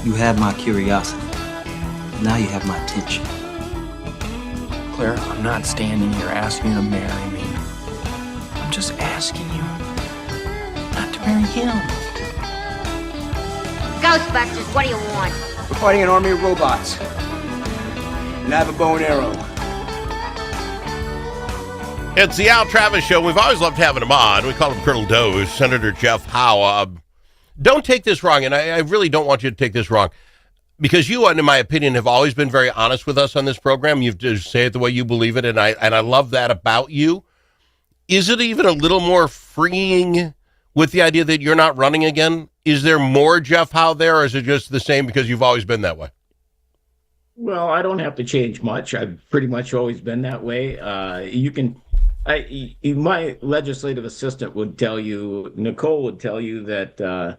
You had my curiosity. Now you have my attention. Claire, I'm not standing here asking you to marry me. I'm just asking you not to marry him. Ghostbusters, what do you want? We're fighting an army of robots. And I have a bow and arrow. It's the Al Travis Show. We've always loved having him on. We call him Colonel Doze, Senator Jeff Howe. Don't take this wrong, and I really don't want you to take this wrong, because you, in my opinion, have always been very honest with us on this program. You just say it the way you believe it, and I love that about you. Is it even a little more freeing with the idea that you're not running again? Is there more Jeff Howe there, or is it just the same because you've always been that way? Well, I don't have to change much. I've pretty much always been that way. My legislative assistant would tell you, Nicole would tell you that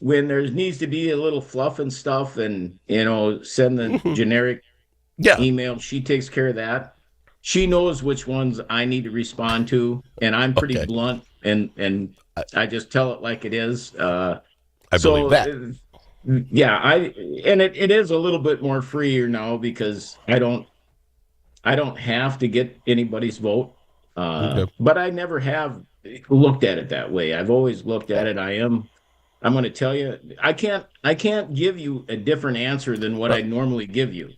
when there needs to be a little fluff and stuff and, send the generic email, she takes care of that. She knows which ones I need to respond to, and I'm pretty blunt, and I just tell it like it is. I believe that. It is a little bit more freer now because I don't have to get anybody's vote, but I never have looked at it that way. I've always looked at it. I'm going to tell you, I can't give you a different answer than what I normally give you.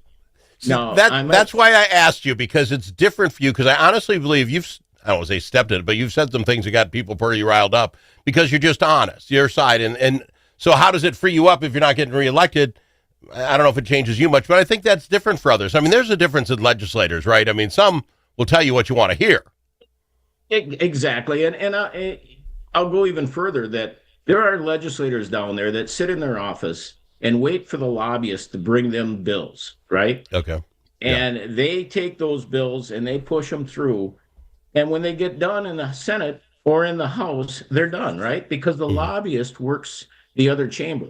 No, that's why I asked you, because it's different for you. Because I honestly believe I don't want to say stepped in it, but you've said some things that got people pretty riled up because you're just honest, your side. And so how does it free you up if you're not getting reelected? I don't know if it changes you much, but I think that's different for others. I mean, there's a difference in legislators, right? I mean, some will tell you what you want to hear. Exactly. And I'll go even further that there are legislators down there that sit in their office and wait for the lobbyists to bring them bills, right? Okay. And they take those bills and they push them through. And when they get done in the Senate or in the House, they're done, right? Because the lobbyist works the other chamber.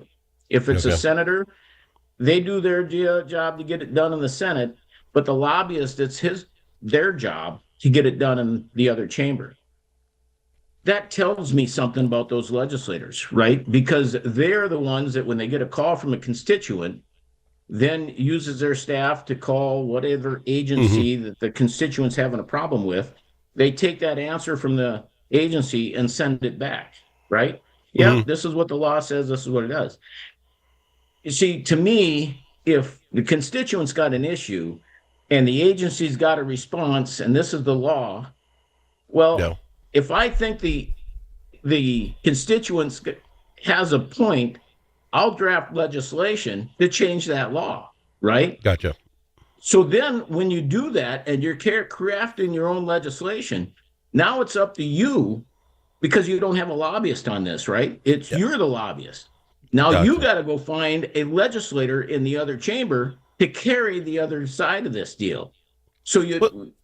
If it's a senator, they do their job to get it done in the Senate, but the lobbyist, it's their job to get it done in the other chamber. That tells me something about those legislators, right? Because they're the ones that when they get a call from a constituent, then uses their staff to call whatever agency that the constituent's having a problem with. They take that answer from the agency and send it back, right? Yeah, this is what the law says. This is what it does. You see, to me, if the constituent's got an issue and the agency's got a response, and this is the law, well, if I think the constituents has a point, I'll draft legislation to change that law, right? Gotcha. So then when you do that and you're crafting your own legislation, now it's up to you, because you don't have a lobbyist on this, right? You're the lobbyist. Now you got to go find a legislator in the other chamber to carry the other side of this deal. So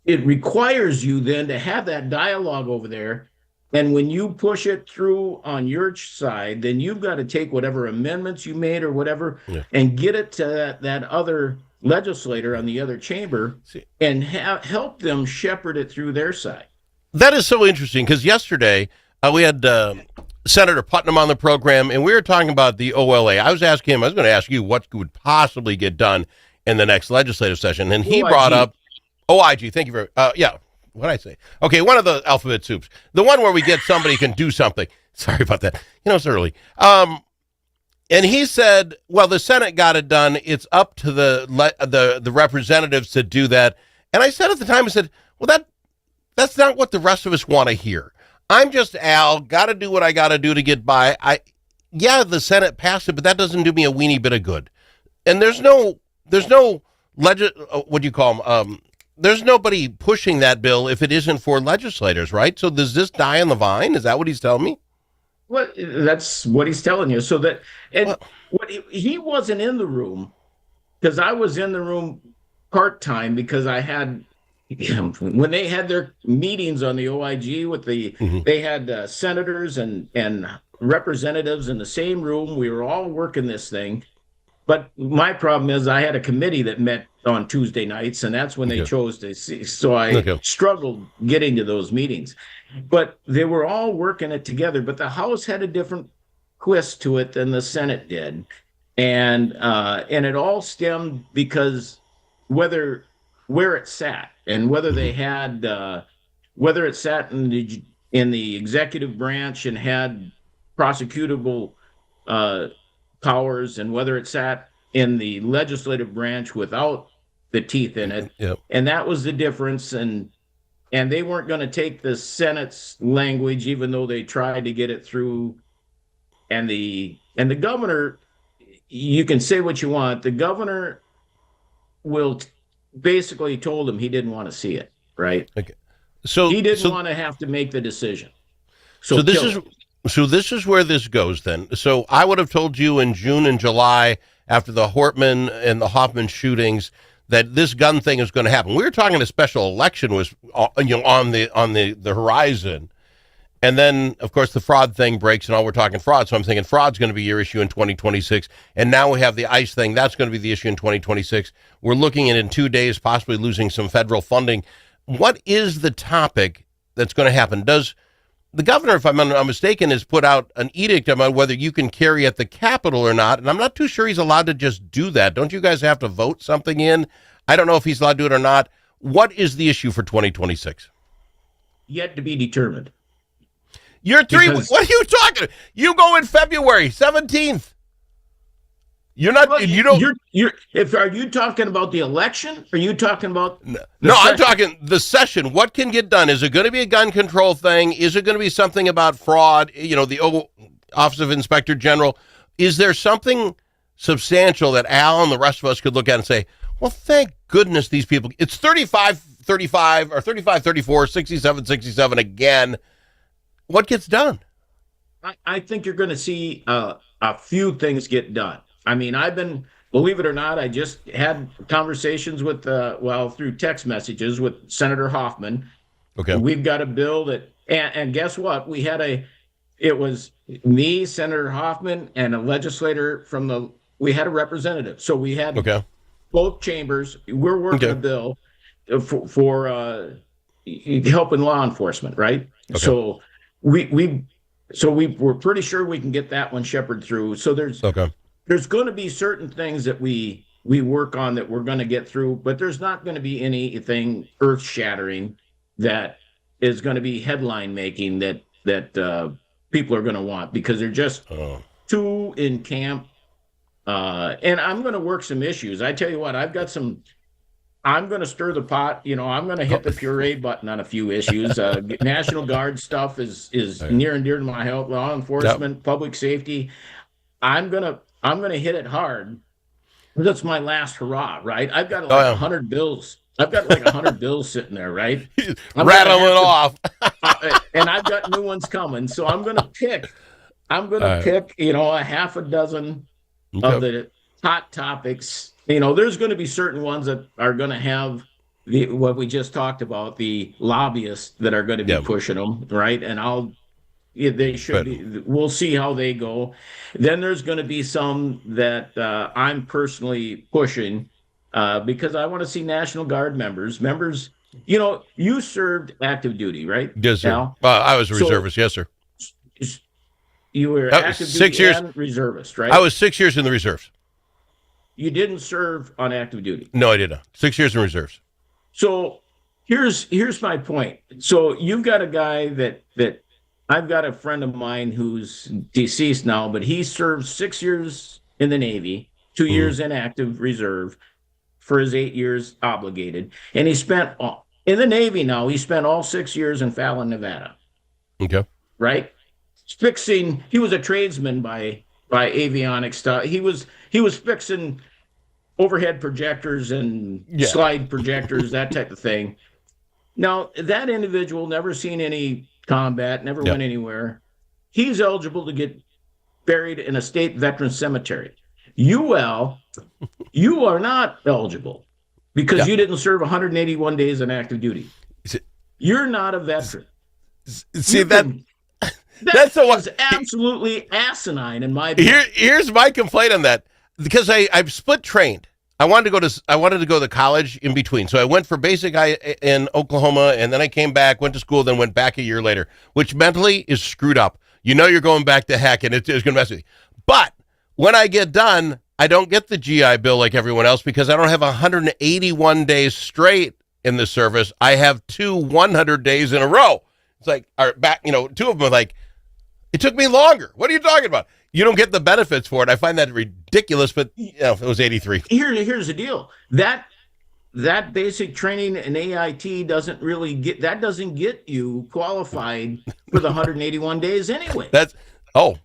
it requires you then to have that dialogue over there. And when you push it through on your side, then you've got to take whatever amendments you made or whatever and get it to that other legislator on the other chamber and help them shepherd it through their side. That is so interesting, because yesterday we had Senator Putnam on the program, and we were talking about the OLA. I was going to ask you what would possibly get done in the next legislative session, and he brought up OIG. Thank you very what did I say? Okay, one of the alphabet soups. The one where we get somebody who can do something. Sorry about that. It's early. And he said, well, the Senate got it done. It's up to the representatives to do that. And I said at the time, I said, well, that's not what the rest of us want to hear. I'm just Al, got to do what I got to do to get by. The Senate passed it, but that doesn't do me a weenie bit of good. And there's nobody pushing that bill if it isn't for legislators, right? So does this die on the vine? Is that what he's telling me? Well, that's what he's telling you. So that, and he wasn't in the room, because I was in the room part-time, because I had, when they had their meetings on the OIG with they had senators and representatives in the same room. We were all working this thing. But my problem is I had a committee that met on Tuesday nights, and that's when they chose to see. So I struggled getting to those meetings. But they were all working it together. But the House had a different twist to it than the Senate did. and it all stemmed because where it sat and whether they had whether it sat in the executive branch and had prosecutable powers, and whether it sat in the legislative branch without the teeth in it. Yep. And that was the difference. And they weren't going to take the Senate's language, even though they tried to get it through. And the governor, you can say what you want, the governor basically told him he didn't want to see it, right? Okay. So he didn't want to have to make the decision. So this is where this goes then. So I would have told you in June and July after the Hortman and the Hoffman shootings that this gun thing is going to happen. We were talking a special election was on the horizon. And then, of course, the fraud thing breaks, and all we're talking fraud. So I'm thinking fraud's going to be your issue in 2026. And now we have the ICE thing. That's going to be the issue in 2026. We're looking at, in 2 days, possibly losing some federal funding. What is the topic that's going to happen? Does the governor, if I'm not mistaken, has put out an edict about whether you can carry at the Capitol or not, and I'm not too sure he's allowed to just do that. Don't you guys have to vote something in? I don't know if he's allowed to do it or not. What is the issue for 2026? Yet to be determined. What are you talking? You go in February 17th. You're not. Well, you don't. Are you talking about the election? Or are you talking about? No, I'm talking the session. What can get done? Is it going to be a gun control thing? Is it going to be something about fraud? You know, the Office of Inspector General. Is there something substantial that Al and the rest of us could look at and say, well, thank goodness these people. It's 35-35 or 35-34, 67-67 again. What gets done? I think you're going to see a few things get done. I mean, believe it or not, I just had conversations with, through text messages with Senator Hoffman. Okay. We've got a bill that, and guess what? It was me, Senator Hoffman, and a legislator we had a representative. So we had both chambers. We're working a bill for helping law enforcement, right? Okay. So we're pretty sure we can get that one shepherded through. So there's going to be certain things that we work on that we're going to get through, but there's not going to be anything earth shattering that is going to be headline making that people are going to want, because they're just too in camp. And I'm going to work some issues. I tell you what, I'm going to stir the pot. You know, I'm going to hit the puree button on a few issues. National Guard stuff is near and dear to my heart. Law enforcement, public safety. I'm going to hit it hard. That's my last hurrah, right? I've got 100 bills. I've got 100 bills sitting there, right? Rattling it off. And I've got new ones coming. So I'm going to pick, a half a dozen of the hot topics. You know, there's going to be certain ones that are going to have what we just talked about, the lobbyists that are going to be pushing them, right? And they should be, we'll see how they go. Then there's going to be some that I'm personally pushing because I want to see National Guard members. You know, you served active duty, right? Yes, sir. I was a reservist, yes, sir. You were active 6 duty years. And reservist, right? I was 6 years in the reserves. You didn't serve on active duty. No, I did not. 6 years in reserves. So here's my point. So you've got a guy that I've got a friend of mine who's deceased now, but he served 6 years in the Navy, 2 years in active reserve for his 8 years obligated. And he spent in the Navy now, he spent all 6 years in Fallon, Nevada. Okay. Right? He was a tradesman by avionics stuff. He was fixing overhead projectors and slide projectors, that type of thing. Now, that individual never seen any combat, never went anywhere. He's eligible to get buried in a state veteran cemetery. You are not eligible because you didn't serve 181 days in active duty. You're not a veteran. See, That's absolutely asinine in my opinion. Here's my complaint on that, because I've split trained. I wanted to go to college in between. So I went for basic in Oklahoma, and then I came back, went to school, then went back a year later, which mentally is screwed up. You know you're going back to heck, and it's going to mess with you. But when I get done, I don't get the GI Bill like everyone else because I don't have 181 days straight in the service. I have 2 100 days in a row. It's like, or back, you know, 2 of them are like, it took me longer. What are you talking about? You don't get the benefits for it. I find that ridiculous, but you know, it was 83. Here's the deal. That basic training in AIT doesn't doesn't get you qualified for the 181 days anyway. Because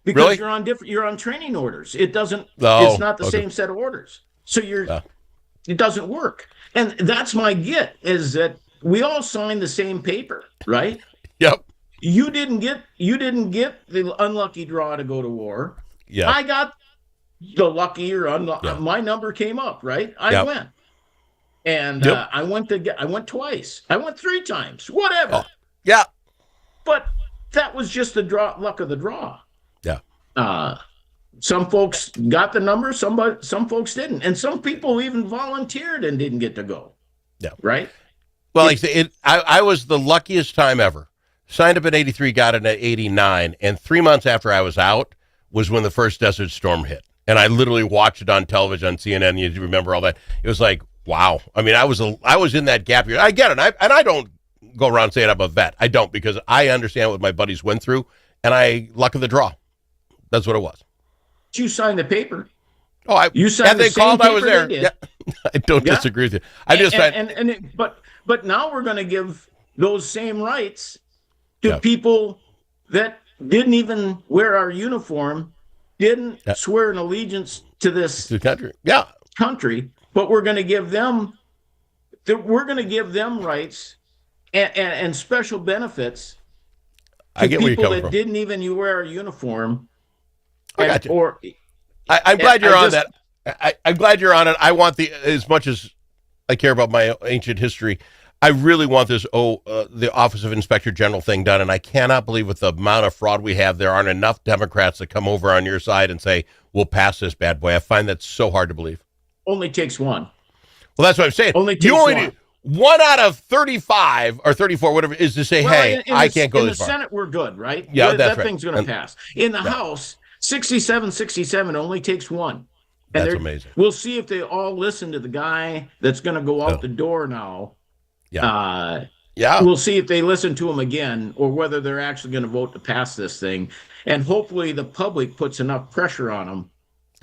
really? you're on training orders. It doesn't Oh, it's not the same set of orders. So it doesn't work. And that's my get, is that we all signed the same paper, right? Yep. You didn't get the unlucky draw to go to war. Yeah. I got the lucky or my number came up, right? I went. And I went twice. I went 3 times. Whatever. Oh, yeah. But that was just the luck of the draw. Yeah. Some folks got the number, some folks didn't. And some people even volunteered and didn't get to go. Yeah. Right? Well, I was the luckiest time ever. Signed up at 83, got it at 89, and 3 months after I was out was when the first Desert Storm hit. And I literally watched it on television, on CNN. You remember all that? It was like, wow. I mean, I was in that gap year. I get it. And I don't go around saying I'm a vet. I don't, because I understand what my buddies went through, and luck of the draw. That's what it was. You signed the paper. Oh, you signed the same paper I was there. Yeah. I don't disagree with you. I just said, but now we're going to give those same rights to people that didn't even wear our uniform, didn't swear an allegiance to this country, but we're going to give them rights and special benefits to people that didn't even wear a uniform. I'm glad you're on that. I'm glad you're on it. I want as much as I care about my ancient history, I really want this the Office of Inspector General thing done, and I cannot believe with the amount of fraud we have, there aren't enough Democrats that come over on your side and say, we'll pass this bad boy. I find that so hard to believe. Only takes one. Well, that's what I'm saying. Only takes one. 1 out of 35 or 34, whatever, is to say, I can't go this far. In the Senate, we're good, right? Yeah, that thing's going to pass. In the House, 67 only takes 1. And that's amazing. We'll see if they all listen to the guy that's going to go out the door now. Yeah. We'll see if they listen to him again, or whether they're actually going to vote to pass this thing. And hopefully the public puts enough pressure on them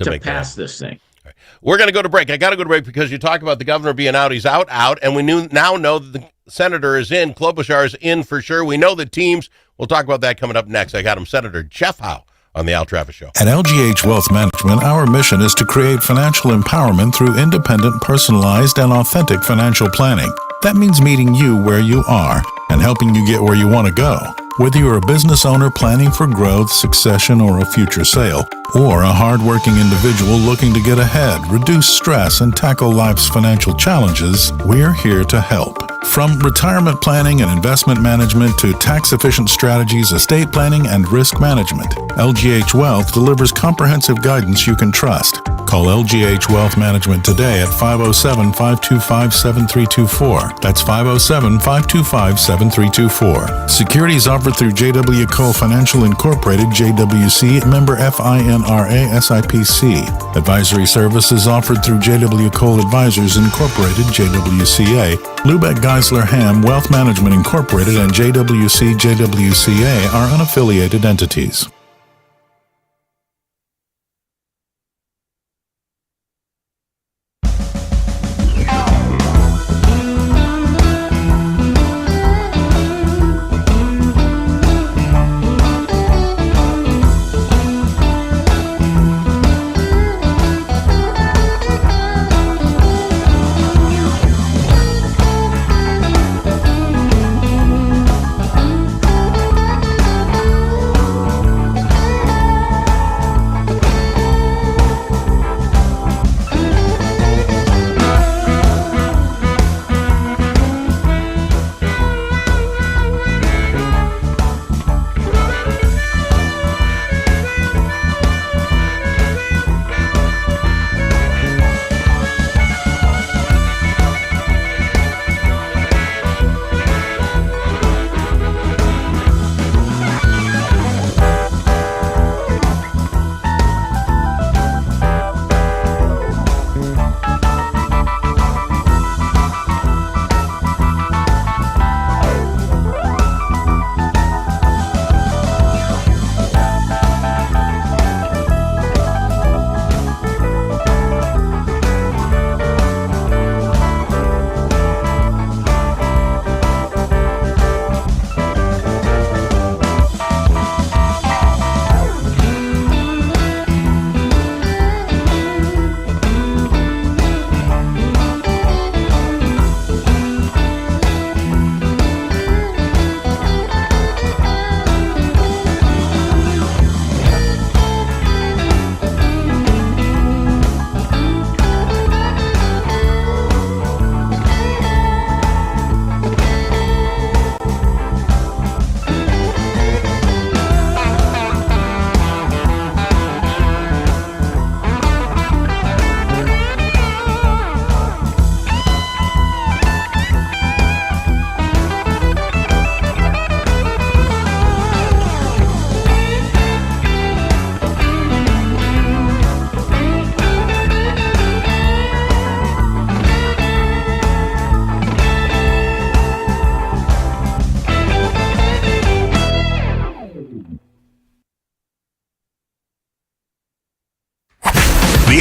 to pass this thing. Right. We're going to go to break. I got to go to break because you talk about the governor being out. He's out, and we now know that the senator is in. Klobuchar is in for sure. We know the teams. We'll talk about that coming up next. I got him, Senator Jeff Howe, on the Al Travis Show. At LGH Wealth Management, our mission is to create financial empowerment through independent, personalized, and authentic financial planning. That means meeting you where you are and helping you get where you want to go. Whether you're a business owner planning for growth, succession, or a future sale, or a hardworking individual looking to get ahead, reduce stress, and tackle life's financial challenges, we're here to help. From retirement planning and investment management to tax-efficient strategies, estate planning, and risk management, LGH Wealth delivers comprehensive guidance you can trust. Call LGH Wealth Management today at 507-525-7324. That's 507-525-7324. Securities offered through J.W. Cole Financial Incorporated, JWC, member FINRA SIPC. Advisory services offered through J.W. Cole Advisors Incorporated, JWCA. Lubeck Geisler Ham Wealth Management Incorporated and JWC JWCA are unaffiliated entities.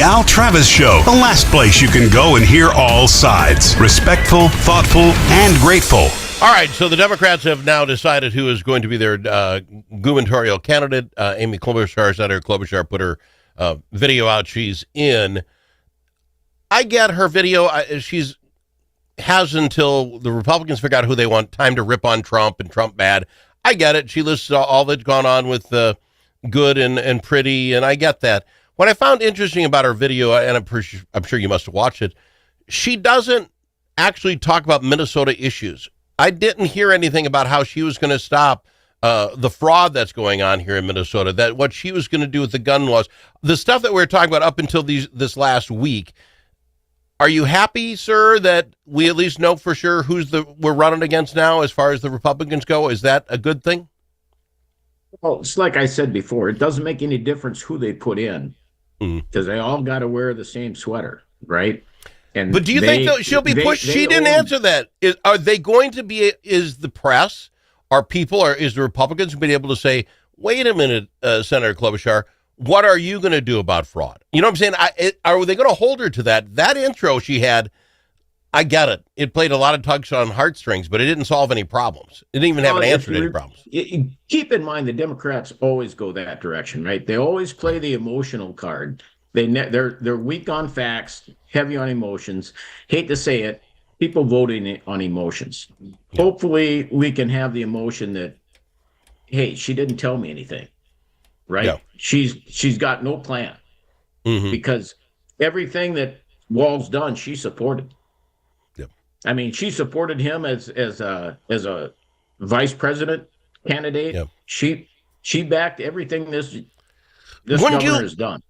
Al Travis Show, the last place you can go and hear all sides. Respectful, thoughtful, and grateful. All right, so the Democrats have now decided who is going to be their gubernatorial candidate. Amy Klobuchar, Senator Klobuchar, put her video out. She's in. I get her video. She's has until the Republicans figure out who they want. Time to rip on Trump and Trump bad. I get it. She lists all that's gone on with good and pretty, and I get that. What I found interesting about her video, and I'm sure you must have watched it, she doesn't actually talk about Minnesota issues. I didn't hear anything about how she was going to stop the fraud that's going on here in Minnesota, that what she was going to do with the gun laws, the stuff that we were talking about up until this last week. Are you happy, sir, that we at least know for sure we're running against now as far as the Republicans go? Is that a good thing? Well, it's like I said before, it doesn't make any difference who they put in because they all got to wear the same sweater, right? But do you think she'll be pushed? She didn't answer that. Are they going to be, is the press, is the Republicans going to be able to say, wait a minute, Senator Klobuchar, what are you going to do about fraud? You know what I'm saying? Are they going to hold her to that? That intro she had, I get it. It played a lot of tugs on heartstrings, but it didn't solve any problems. It didn't even have an answer to any problems. Keep in mind, the Democrats always go that direction, right? They always play the emotional card. They're weak on facts, heavy on emotions. Hate to say it, people voting on emotions. Yeah. Hopefully, we can have the emotion that, hey, she didn't tell me anything, right? Yeah. She's got no plan because everything that Wall's done, she supported. Yep. I mean, she supported him as a vice president candidate. Yep. She backed everything this governor has done.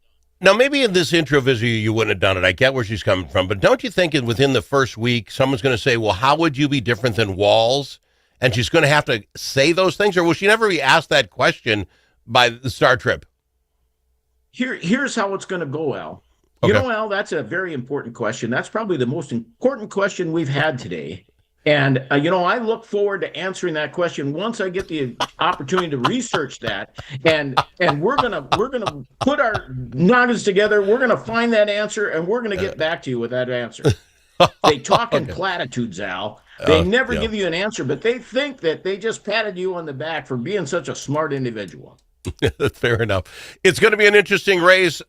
Now, maybe in this intro video, you wouldn't have done it. I get where she's coming from. But don't you think within the first week, someone's going to say, well, how would you be different than Walls? And she's going to have to say those things? Or will she never be asked that question by the Star Trip? Here's how it's going to go, Al. Okay. You know, Al, that's a very important question. That's probably the most important question we've had today. And, I look forward to answering that question once I get the opportunity to research that. And we're gonna put our noggins together. We're going to find that answer, and we're going to get back to you with that answer. They talk in platitudes, Al. They never give you an answer, but they think that they just patted you on the back for being such a smart individual. Fair enough. It's going to be an interesting race.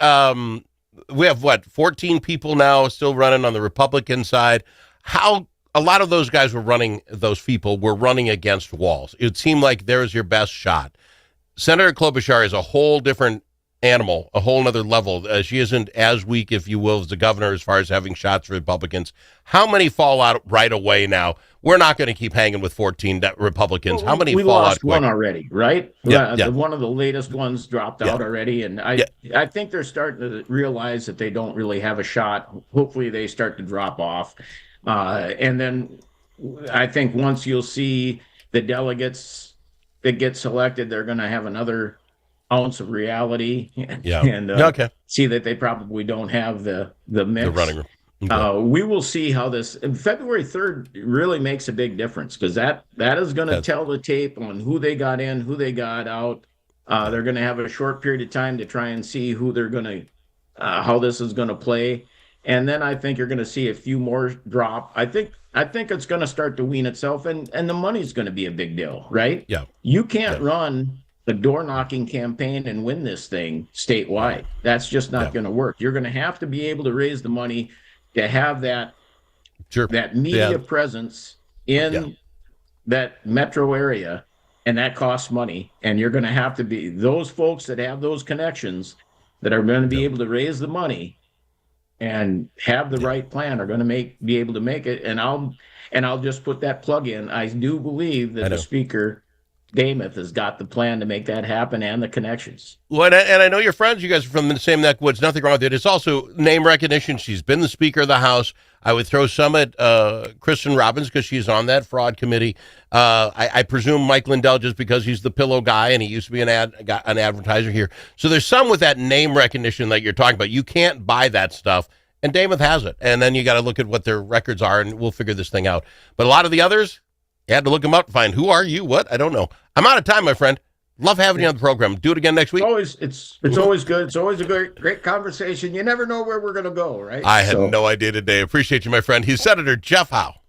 We have, 14 people now still running on the Republican side. A lot of those guys those people were running against Walls. It seemed like there's your best shot. Senator Klobuchar is a whole different animal, a whole other level. She isn't as weak, if you will, as the governor as far as having shots for Republicans. How many fall out right away now? We're not going to keep hanging with 14 Republicans. How many fall out? We lost one already, right? Yeah, one of the latest ones dropped out already. And I think they're starting to realize that they don't really have a shot. Hopefully they start to drop off. And then I think once you'll see the delegates that get selected, they're going to have another ounce of reality and see that they probably don't have the mix. The running room. Okay. We will see how this February 3rd really makes a big difference because that is going to tell the tape on who they got in, who they got out. They're going to have a short period of time to try and see who they're going to, how this is going to play. And then I think you're going to see a few more drop. I think it's going to start to wean itself, and the money's going to be a big deal, right? Yeah. You can't run the door-knocking campaign and win this thing statewide. That's just not going to work. You're going to have to be able to raise the money to have that media presence in that metro area, and that costs money. And you're going to have to be those folks that have those connections that are going to be able to raise the money and have the right plan are going to be able to make it. And I'll just put that plug in. I do believe that the speaker, Dameth, has got the plan to make that happen and the connections. Well, and I know your friends, you guys are from the same neck of woods, nothing wrong with it. It's also name recognition. She's been the Speaker of the House. I would throw some at Kristen Robbins because she's on that fraud committee. I presume Mike Lindell just because he's the pillow guy and he used to be an advertiser here. So there's some with that name recognition that you're talking about. You can't buy that stuff, and Dameth has it. And then you got to look at what their records are, and we'll figure this thing out. But a lot of the others, you had to look them up to find who are you, what? I don't know. I'm out of time, my friend. Love having you on the program. Do it again next week. It's always good. It's always a great conversation. You never know where we're going to go, right? I had no idea today. Appreciate you, my friend. He's Senator Jeff Howe.